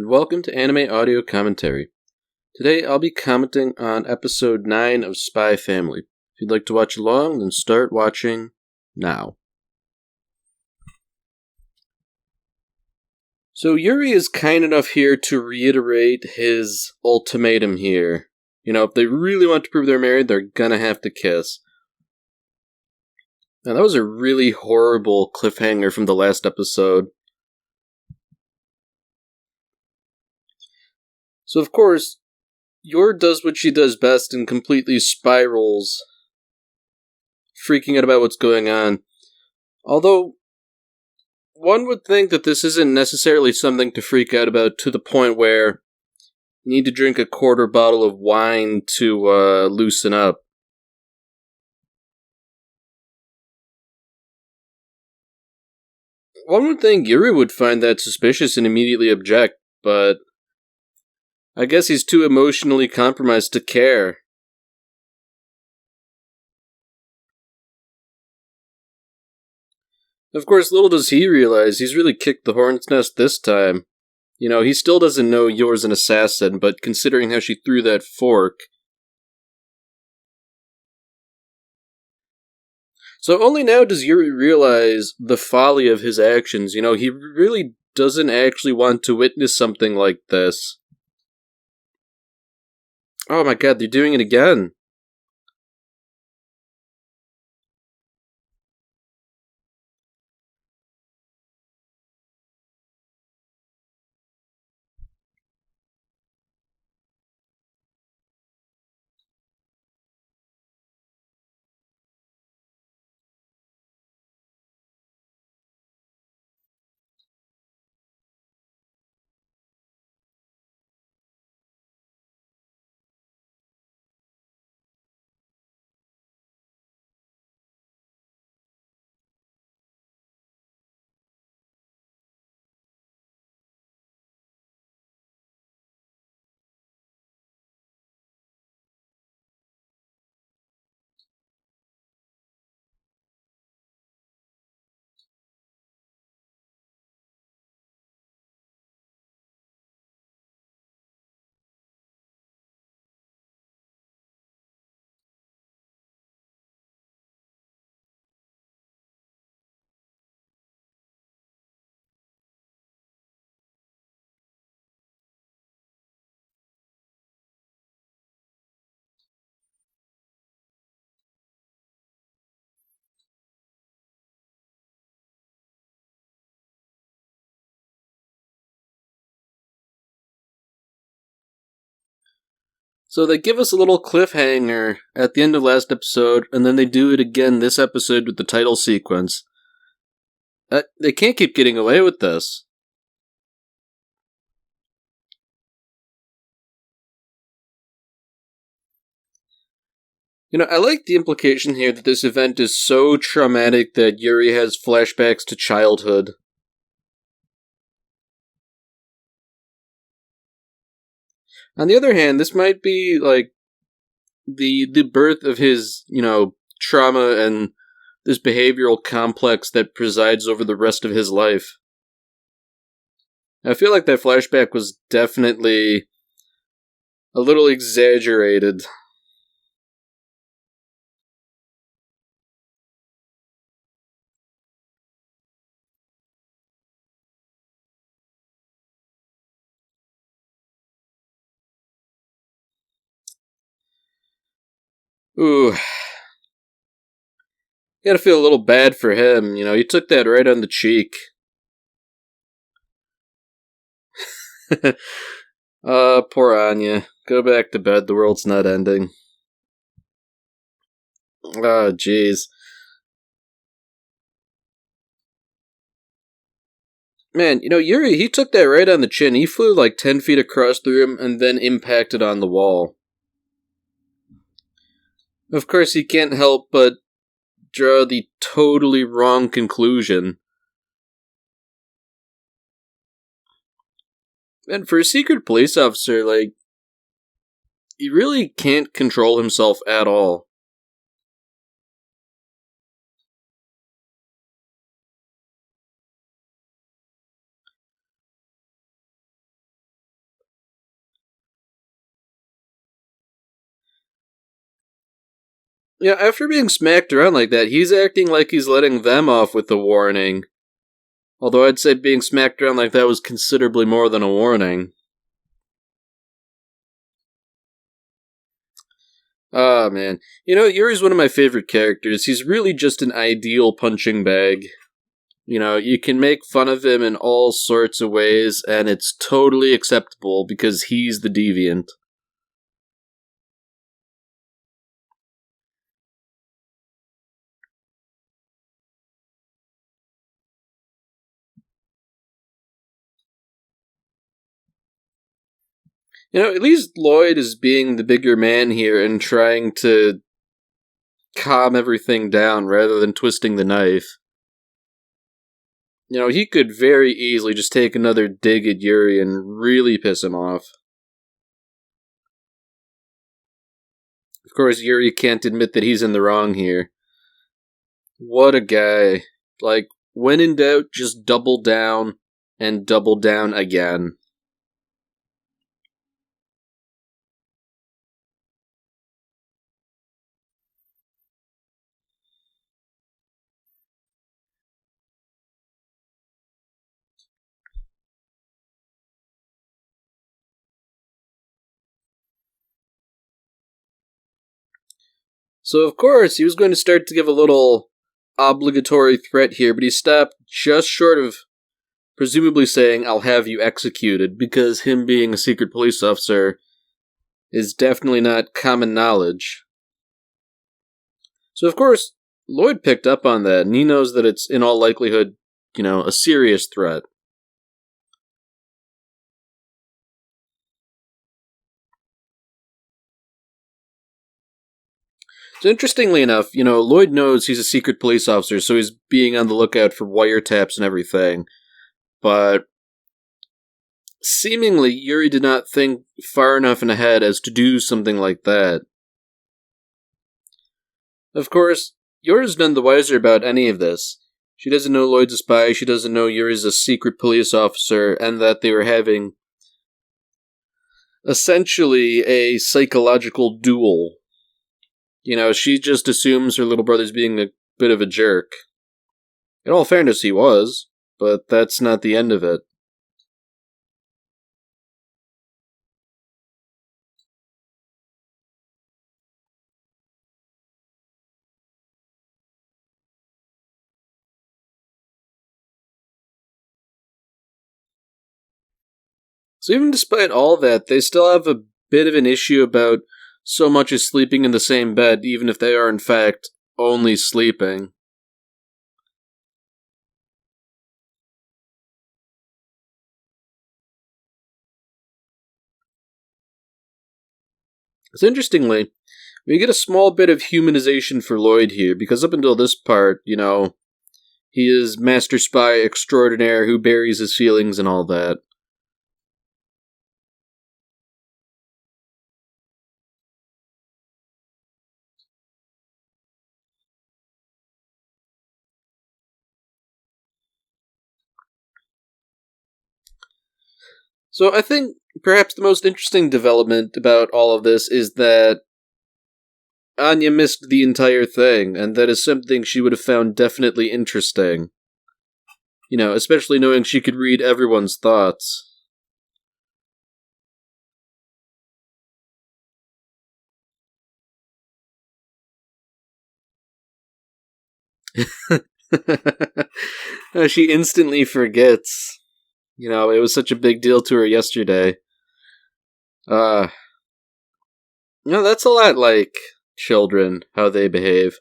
and welcome to Anime Audio Commentary. Today I'll be commenting on episode 9 of Spy Family. If you'd like to watch along, then start watching now. So Yuri is kind enough here to reiterate his ultimatum here. You know, if they really want to prove they're married, they're gonna have to kiss. Now that was a really horrible cliffhanger from the last episode. So of course, Yor does what she does best and completely spirals, freaking out about what's going on. Although, one would think that this isn't necessarily something to freak out about to the point where you need to drink a quarter bottle of wine to loosen up. One would think Yuri would find that suspicious and immediately object, but I guess he's too emotionally compromised to care. Of course, little does he realize he's really kicked the hornet's nest this time. You know, he still doesn't know Yor's an assassin, but considering how she threw that fork. So only now does Yuri realize the folly of his actions. You know, he really doesn't actually want to witness something like this. Oh my god, they're doing it again. So they give us a little cliffhanger at the end of last episode, and then they do it again this episode with the title sequence. They can't keep getting away with this. You know, I like the implication here that this event is so traumatic that Yuri has flashbacks to childhood. On the other hand, this might be, like, the birth of his, you know, trauma and this behavioral complex that presides over the rest of his life. I feel like that flashback was definitely a little exaggerated. Ooh. You gotta feel a little bad for him, you know, he took that right on the cheek. Poor Anya. Go back to bed, the world's not ending. Oh, jeez. Man, you know, Yuri, he took that right on the chin. He flew like 10 feet across the room and then impacted on the wall. Of course, he can't help but draw the totally wrong conclusion. And for a secret police officer, like, he really can't control himself at all. Yeah, after being smacked around like that, he's acting like he's letting them off with a warning. Although I'd say being smacked around like that was considerably more than a warning. Ah, man. You know, Yuri's one of my favorite characters. He's really just an ideal punching bag. You know, you can make fun of him in all sorts of ways, and it's totally acceptable because he's the deviant. You know, at least Lloyd is being the bigger man here and trying to calm everything down rather than twisting the knife. You know, he could very easily just take another dig at Yuri and really piss him off. Of course, Yuri can't admit that he's in the wrong here. What a guy. Like, when in doubt, just double down and double down again. So, of course, he was going to start to give a little obligatory threat here, but he stopped just short of presumably saying, "I'll have you executed," because him being a secret police officer is definitely not common knowledge. So, of course, Lloyd picked up on that, and he knows that it's, in all likelihood, you know, a serious threat. So, interestingly enough, you know, Lloyd knows he's a secret police officer, so he's being on the lookout for wiretaps and everything. But seemingly, Yuri did not think far enough in ahead as to do something like that. Of course, Yuri's none the wiser about any of this. She doesn't know Lloyd's a spy, she doesn't know Yuri's a secret police officer, and that they were having essentially a psychological duel. You know, she just assumes her little brother's being a bit of a jerk. In all fairness, he was, but that's not the end of it. So even despite all that, they still have a bit of an issue about so much as sleeping in the same bed, even if they are in fact only sleeping. So interestingly, we get a small bit of humanization for Lloyd here, because up until this part, you know, he is master spy extraordinaire who buries his feelings and all that. So I think perhaps the most interesting development about all of this is that Anya missed the entire thing, and that is something she would have found definitely interesting. You know, especially knowing she could read everyone's thoughts. She instantly forgets. You know, it was such a big deal to her yesterday. Uh, you know, that's a lot like children, how they behave.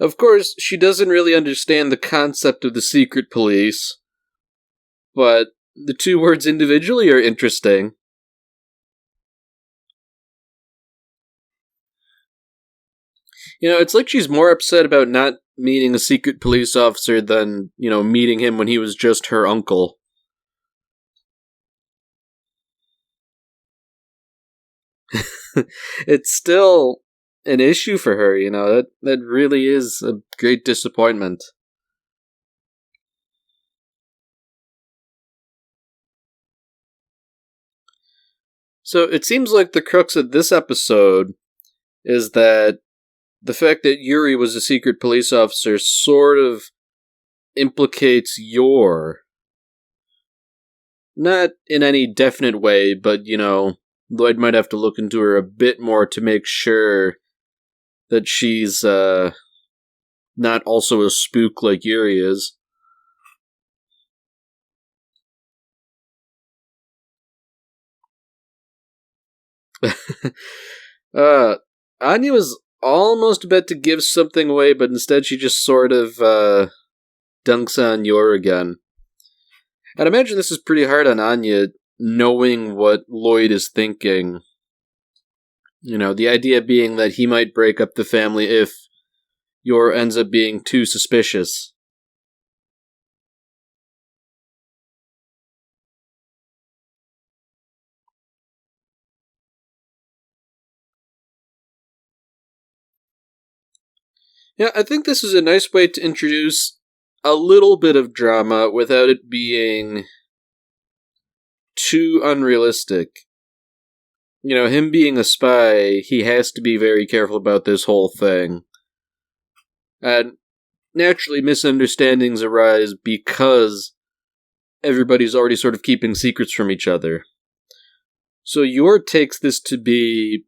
Of course, she doesn't really understand the concept of the secret police, but the two words individually are interesting. You know, it's like she's more upset about not meeting a secret police officer than, you know, meeting him when he was just her uncle. It's still an issue for her, you know, that really is a great disappointment. So it seems like the crux of this episode is that the fact that Yuri was a secret police officer sort of implicates Yor. Not in any definite way, but, Lloyd might have to look into her a bit more to make sure that she's not also a spook like Yuri is. Anya was almost about to give something away, but instead she just sort of dunks on Yor again. I'd imagine this is pretty hard on Anya, knowing what Lloyd is thinking. The idea being that he might break up the family if Yor ends up being too suspicious. Yeah, I think this is a nice way to introduce a little bit of drama without it being too unrealistic. Him being a spy, he has to be very careful about this whole thing. And naturally, misunderstandings arise because everybody's already sort of keeping secrets from each other. So Yor takes this to be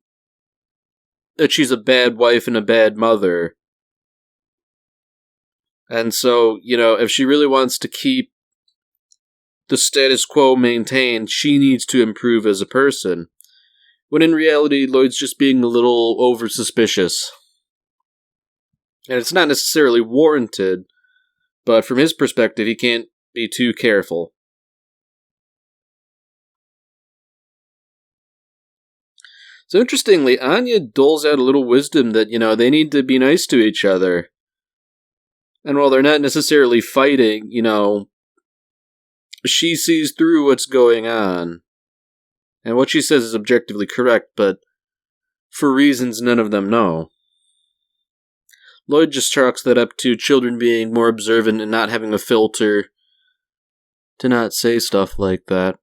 that she's a bad wife and a bad mother. And so, if she really wants to keep the status quo maintained, she needs to improve as a person. When in reality, Lloyd's just being a little over-suspicious. And it's not necessarily warranted, but from his perspective, he can't be too careful. So interestingly, Anya doles out a little wisdom that, they need to be nice to each other. And while they're not necessarily fighting, she sees through what's going on. And what she says is objectively correct, but for reasons none of them know. Lloyd just chalks that up to children being more observant and not having a filter to not say stuff like that.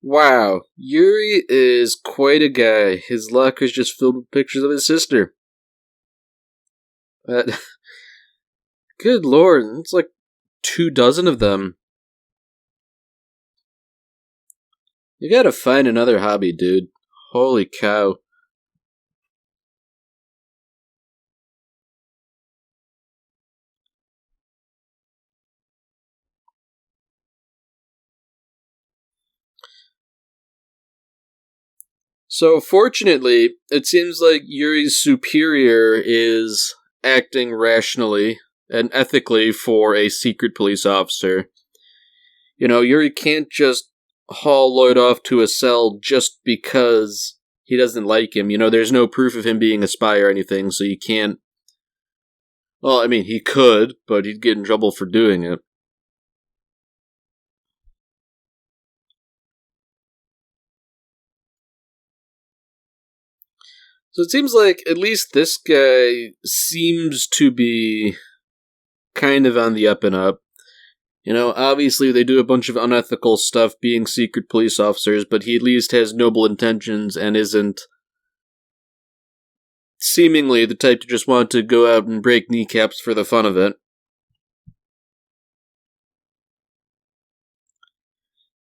Wow, Yuri is quite a guy. His locker is just filled with pictures of his sister. Good lord, it's like 24 of them. You gotta find another hobby, dude. Holy cow. So, fortunately, it seems like Yuri's superior is acting rationally and ethically for a secret police officer. Yuri can't just haul Lloyd off to a cell just because he doesn't like him. There's no proof of him being a spy or anything, so you can't... Well, I mean, he could, but he'd get in trouble for doing it. So it seems like at least this guy seems to be kind of on the up and up. Obviously they do a bunch of unethical stuff being secret police officers, but he at least has noble intentions and isn't seemingly the type to just want to go out and break kneecaps for the fun of it.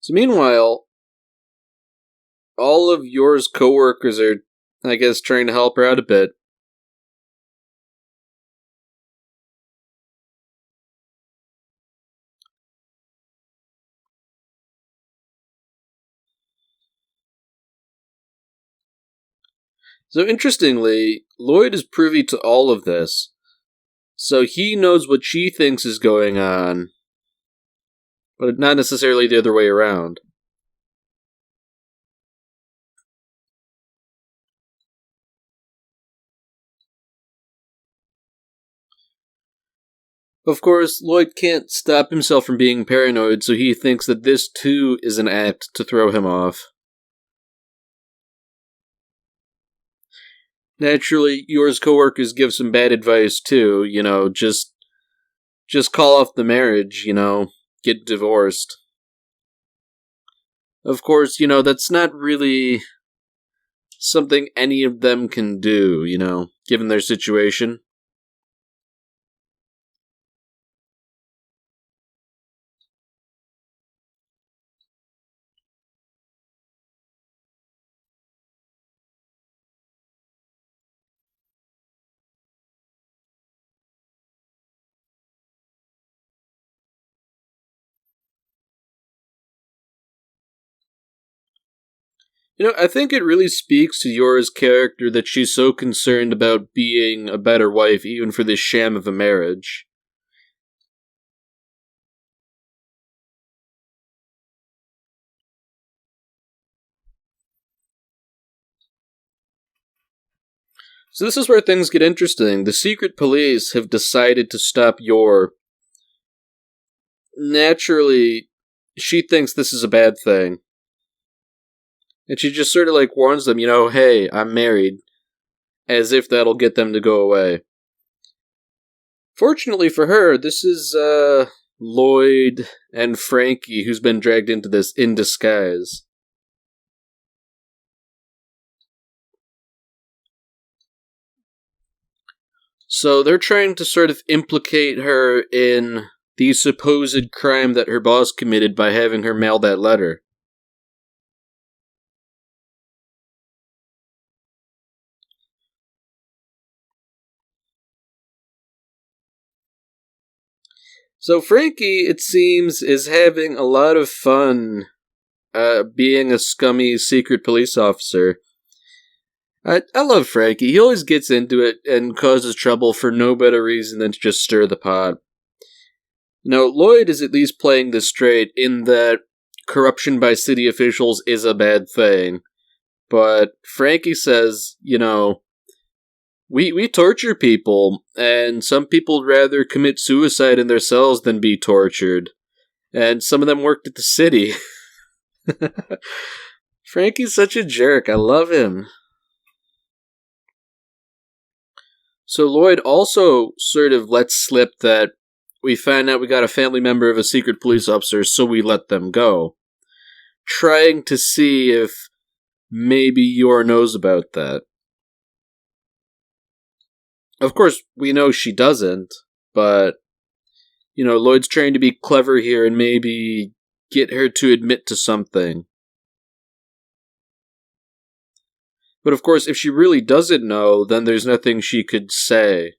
So meanwhile, all of Yor's coworkers are, I guess, trying to help her out a bit. So interestingly, Lloyd is privy to all of this. So he knows what she thinks is going on, but not necessarily the other way around. Of course, Lloyd can't stop himself from being paranoid, so he thinks that this too is an act to throw him off. Naturally, Yor's coworkers give some bad advice too, just call off the marriage, get divorced. Of course, that's not really something any of them can do, given their situation. I think it really speaks to Yora's character that she's so concerned about being a better wife, even for this sham of a marriage. So this is where things get interesting. The secret police have decided to stop Yor. Naturally, she thinks this is a bad thing. And she just sort of warns them, hey, I'm married. As if that'll get them to go away. Fortunately for her, this is Lloyd and Frankie who's been dragged into this in disguise. So they're trying to sort of implicate her in the supposed crime that her boss committed by having her mail that letter. So Frankie, it seems, is having a lot of fun being a scummy secret police officer. I love Frankie. He always gets into it and causes trouble for no better reason than to just stir the pot. Lloyd is at least playing this straight in that corruption by city officials is a bad thing. But Frankie says, we torture people, and some people rather commit suicide in their cells than be tortured. And some of them worked at the city. Frankie's such a jerk. I love him. So Lloyd also sort of lets slip that we find out we got a family member of a secret police officer, so we let them go. Trying to see if maybe Yor knows about that. Of course, we know she doesn't, but, Lloyd's trying to be clever here and maybe get her to admit to something. But of course, if she really doesn't know, then there's nothing she could say.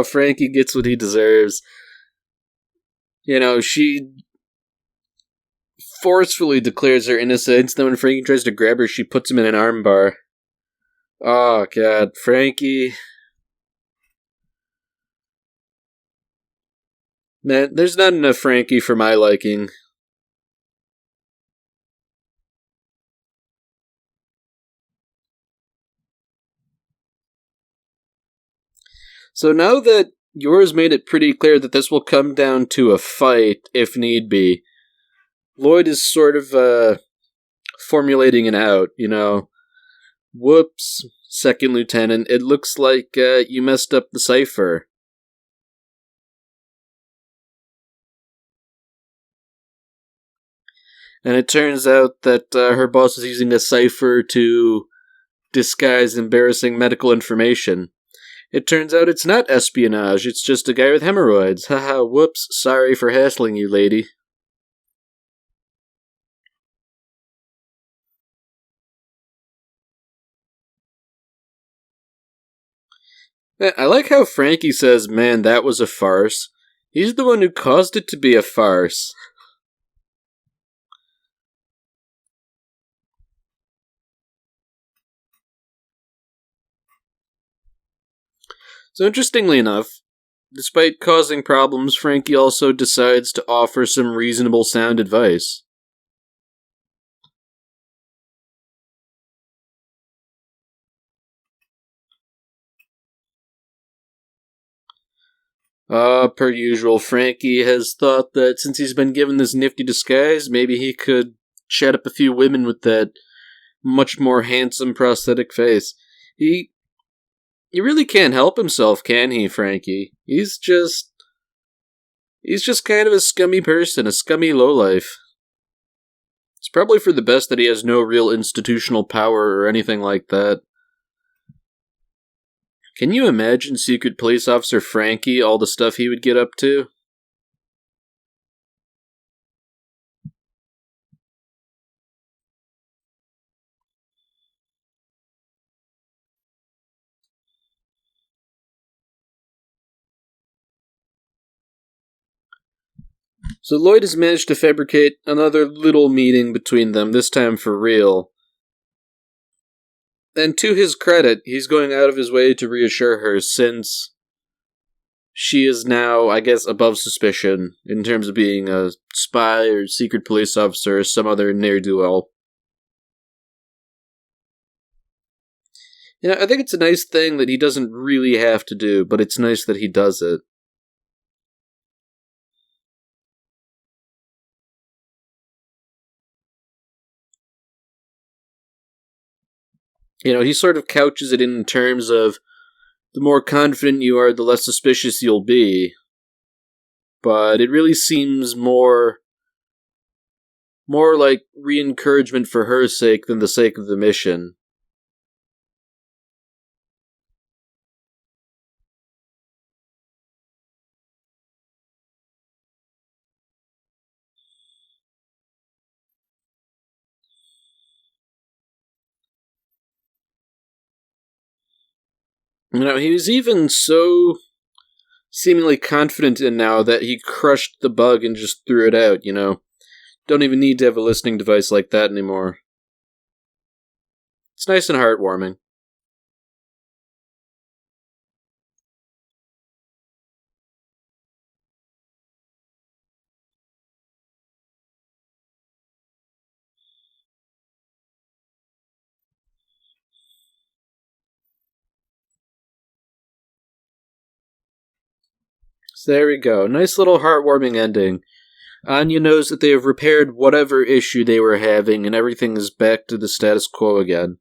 Frankie gets what he deserves. She forcefully declares her innocence, then when Frankie tries to grab her, she puts him in an armbar. Oh, God. Frankie. Man, there's not enough Frankie for my liking. So now that Yor's made it pretty clear that this will come down to a fight, if need be, Lloyd is sort of, formulating an out, Whoops, Second Lieutenant, it looks like, you messed up the cipher. And it turns out that her boss is using a cipher to disguise embarrassing medical information. It turns out it's not espionage, it's just a guy with hemorrhoids. Haha, whoops, sorry for hassling you, lady. I like how Frankie says, man, that was a farce. He's the one who caused it to be a farce. So interestingly enough, despite causing problems, Frankie also decides to offer some reasonable sound advice. Per usual, Frankie has thought that since he's been given this nifty disguise, maybe he could chat up a few women with that much more handsome prosthetic face. He really can't help himself, can he, Frankie? He's just kind of a scummy person, a scummy lowlife. It's probably for the best that he has no real institutional power or anything like that. Can you imagine Secret Police Officer Frankie, all the stuff he would get up to? So Lloyd has managed to fabricate another little meeting between them, this time for real. And to his credit, he's going out of his way to reassure her, since she is now, I guess, above suspicion in terms of being a spy or secret police officer or some other ne'er-do-well. I think it's a nice thing that he doesn't really have to do, but it's nice that he does it. He sort of couches it in terms of the more confident you are, the less suspicious you'll be. But it really seems more like re-encouragement for her sake than the sake of the mission. He was even so seemingly confident in now that he crushed the bug and just threw it out, Don't even need to have a listening device like that anymore. It's nice and heartwarming. So there we go. Nice little heartwarming ending. Anya knows that they have repaired whatever issue they were having, and everything is back to the status quo again.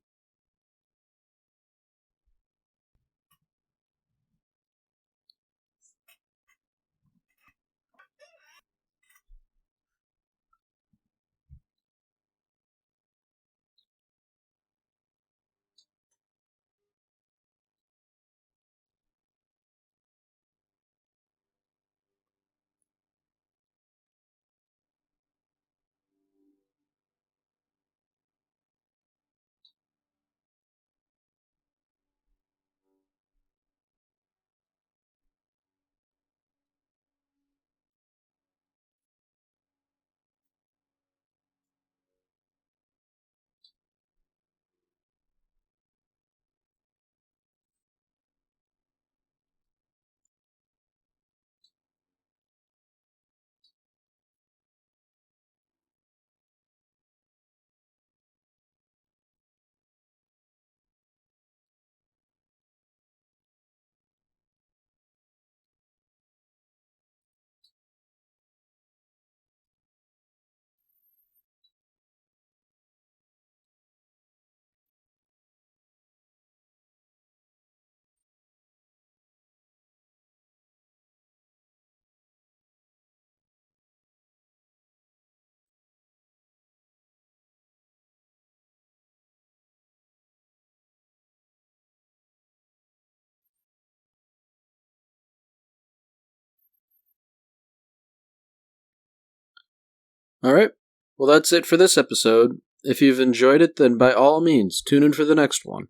Alright, well that's it for this episode. If you've enjoyed it, then by all means, tune in for the next one.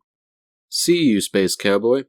See you, Space Cowboy.